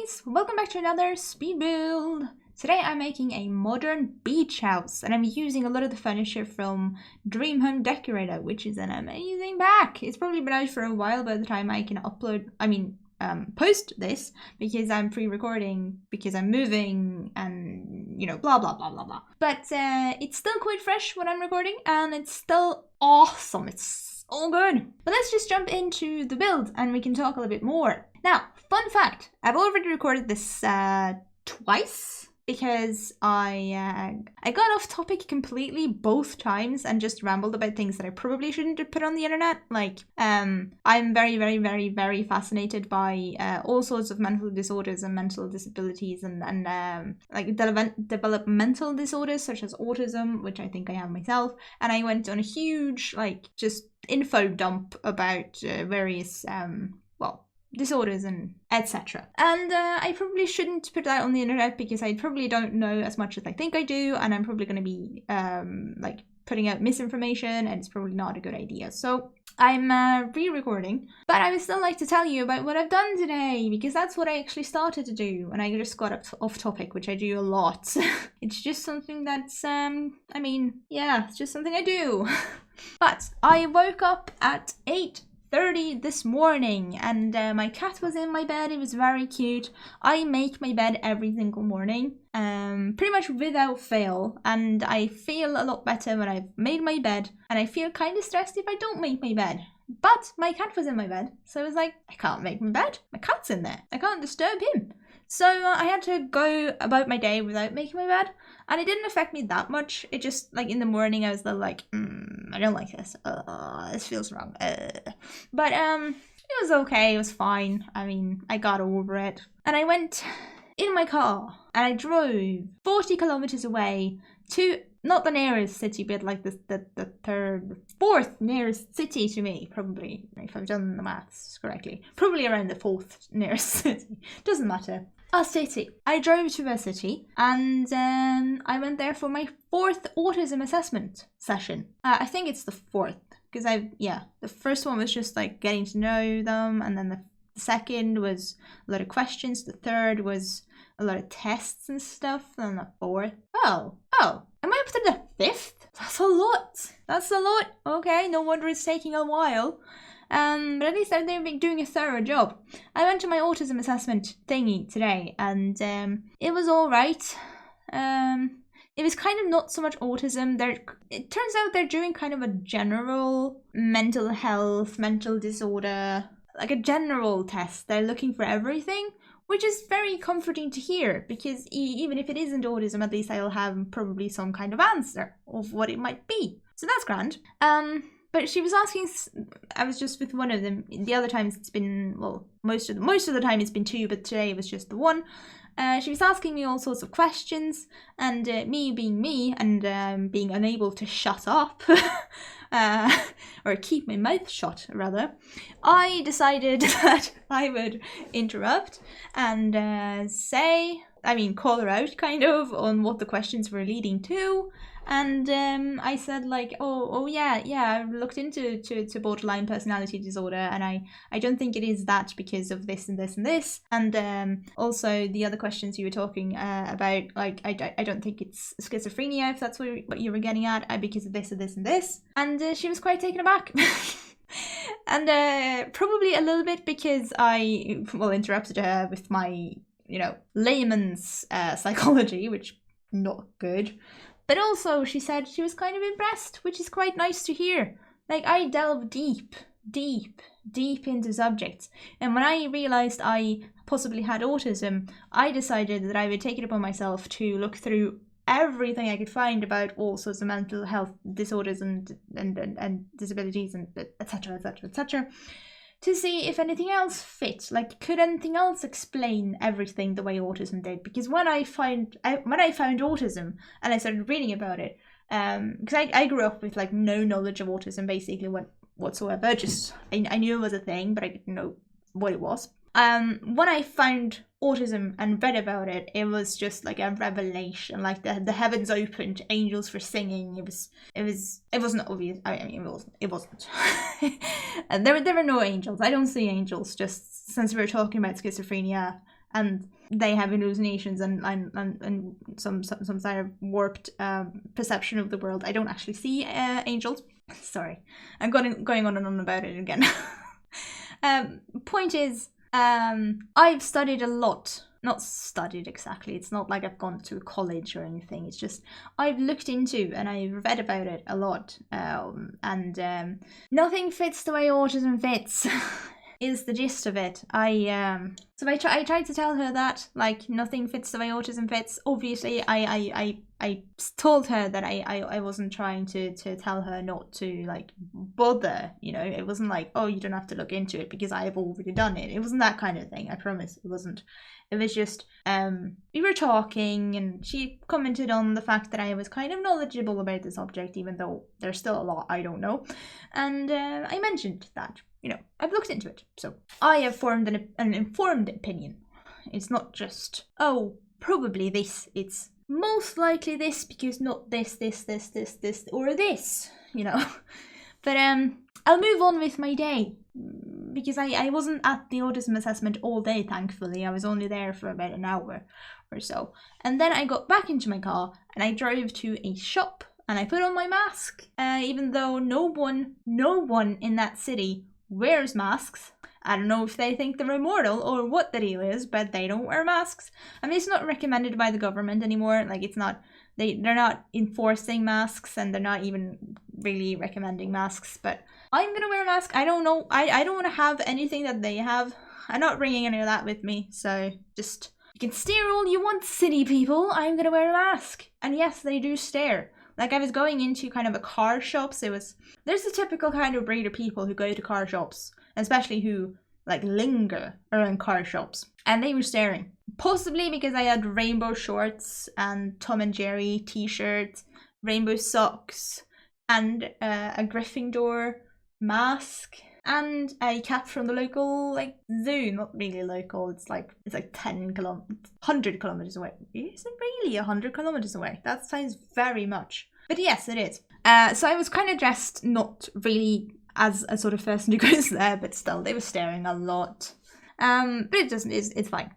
guys, welcome back to another speed build. Today I'm making a modern beach house and I'm using a lot of the furniture from Dream Home Decorator, which is an amazing pack. It's probably been out for a while by the time I can post this, because I'm pre-recording, because I'm moving and, you know, blah blah blah blah blah. But it's still quite fresh when I'm recording and it's still awesome. It's all good. But let's just jump into the build and we can talk a little bit more. Now, fun fact, I've already recorded this twice because I got off topic completely both times and just rambled about things that I probably shouldn't have put on the internet. Like, I'm very fascinated by all sorts of mental disorders and mental disabilities and like developmental disorders such as autism, which I think I have myself. And I went on a huge, like, just info dump about various disorders and etc. And I probably shouldn't put that on the internet because I probably don't know as much as I think I do, and I'm probably going to be like putting out misinformation, and it's probably not a good idea. So I'm re-recording, but I would still like to tell you about what I've done today, because that's what I actually started to do, and I just got off topic, which I do a lot. It's just something that's it's just something I do. But I woke up at 8:30 this morning and my cat was in my bed. It was very cute. I make my bed every single morning, pretty much without fail, and I feel a lot better when I've made my bed, and I feel kind of stressed if I don't make my bed. But my cat was in my bed, so I was like, I can't make my bed. My cat's in there. I can't disturb him. So I had to go about my day without making my bed, and it didn't affect me that much. It just, like, in the morning I was a little like, I don't like this. This feels wrong. But it was okay. It was fine. I mean, I got over it. And I went in my car and I drove 40 kilometers away to not the nearest city, but like the fourth nearest city to me, probably, if I've done the maths correctly. Probably around the fourth nearest city. Doesn't matter. A city. I drove to a city and I went there for my fourth autism assessment session. I think it's the fourth, because the first one was just like getting to know them, and then the second was a lot of questions, the third was a lot of tests and stuff, and the fourth, oh, am I up to the fifth? That's a lot. Okay, no wonder it's taking a while. But at least they've been doing a thorough job. I went to my autism assessment thingy today, and it was all right. It was kind of not so much autism. It turns out they're doing kind of a general mental health, mental disorder, like a general test. They're looking for everything, which is very comforting to hear, because even if it isn't autism, at least I'll have probably some kind of answer of what it might be. So that's grand. But she was asking, I was just with one of them. The other times it's been, well, most of the time it's been two, but today it was just the one. She was asking me all sorts of questions, and me being me and being unable to shut up, or keep my mouth shut, rather, I decided that I would interrupt and call her out kind of on what the questions were leading to. And I said, like, yeah, I've looked into borderline personality disorder, and I don't think it is that because of this and this and this. And also the other questions you were talking about, like, I don't think it's schizophrenia, if that's what you were getting at, because of this and this and this. And she was quite taken aback. And probably a little bit because I interrupted her with my, layman's psychology, which not good. But also, she said she was kind of impressed, which is quite nice to hear. Like, I delve deep into subjects. And when I realised I possibly had autism, I decided that I would take it upon myself to look through everything I could find about all sorts of mental health disorders and disabilities and etc. to see if anything else fit. Like, could anything else explain everything the way autism did? Because when I found autism and I started reading about it, because I grew up with, like, no knowledge of autism basically whatsoever. Just I knew it was a thing, but I didn't know what it was. When I found autism and read about it, it was just like a revelation. Like the heavens opened, angels were singing. It wasn't obvious. It wasn't. And there were no angels. I don't see angels. Just since we were talking about schizophrenia and they have hallucinations and some sort of warped perception of the world. I don't actually see angels. Sorry, I'm going on and on about it again. Point is, I've studied a lot. Not studied exactly, it's not like I've gone to college or anything, it's just I've looked into and I've read about it a lot, and nothing fits the way autism fits. Is the gist of it. I tried to tell her that, like, nothing fits the way autism fits. Obviously, I told her that I wasn't trying to tell her not to, like, bother, you know. It wasn't like, oh, you don't have to look into it because I've already done it. It wasn't that kind of thing, I promise. It wasn't. It was just, we were talking and she commented on the fact that I was kind of knowledgeable about the subject, even though there's still a lot I don't know. And I mentioned that, you know, I've looked into it. So I have formed an informed opinion. It's not just, oh, probably this. It's most likely this because not this, or this, you know. But I'll move on with my day. Because I wasn't at the autism assessment all day, thankfully. I was only there for about an hour or so. And then I got back into my car and I drove to a shop and I put on my mask. Even though no one in that city wears masks. I don't know if they think they're immortal or what the deal is, but they don't wear masks. I mean, it's not recommended by the government anymore. Like, it's not, they're not enforcing masks and they're not even really recommending masks, but I'm gonna wear a mask. I don't know. I don't want to have anything that they have. I'm not bringing any of that with me. So just, you can stare all you want, city people. I'm gonna wear a mask. And yes, they do stare. Like, I was going into kind of a car shop. So there's a typical kind of breed of people who go to car shops, especially who like linger around car shops. And they were staring. Possibly because I had rainbow shorts and Tom and Jerry t-shirts, rainbow socks, and a Gryffindor mask and a cap from the local like zoo. Not really local, it's like 100 kilometers away. Is it really 100 kilometers away? That sounds very much, but yes, it is. So I was kind of dressed not really as a sort of person who goes there, but still they were staring a lot. But it's fine.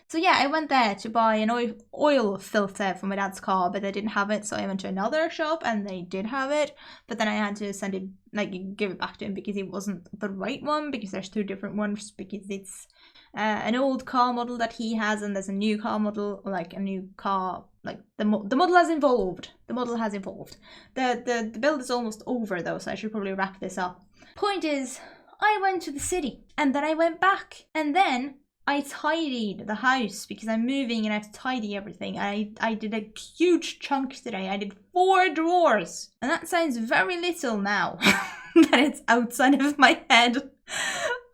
So yeah, I went there to buy an oil filter for my dad's car, but they didn't have it, so I went to another shop and they did have it, but then I had to send it, like, give it back to him because it wasn't the right one, because there's two different ones, because it's an old car model that he has and there's a new car model, like a new car, like the model has evolved. The model has evolved. The build is almost over though, so I should probably wrap this up. Point is, I went to the city and then I went back and then I tidied the house because I'm moving and I have to tidy everything. I did a huge chunk today. I did 4 drawers. And that sounds very little now that it's outside of my head.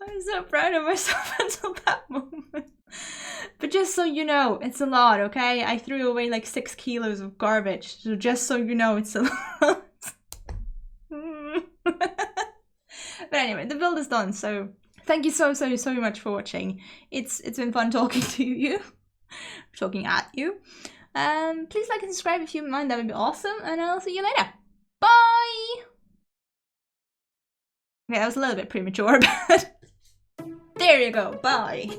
I'm so proud of myself until that moment. But just so you know, it's a lot, okay? I threw away like 6 kilos of garbage. So just so you know, it's a lot. But anyway, the build is done, so thank you so much for watching. It's been fun talking to you, talking at you. Please like and subscribe if you mind, that would be awesome, and I'll see you later. Bye! Okay, that was a little bit premature, but there you go, bye.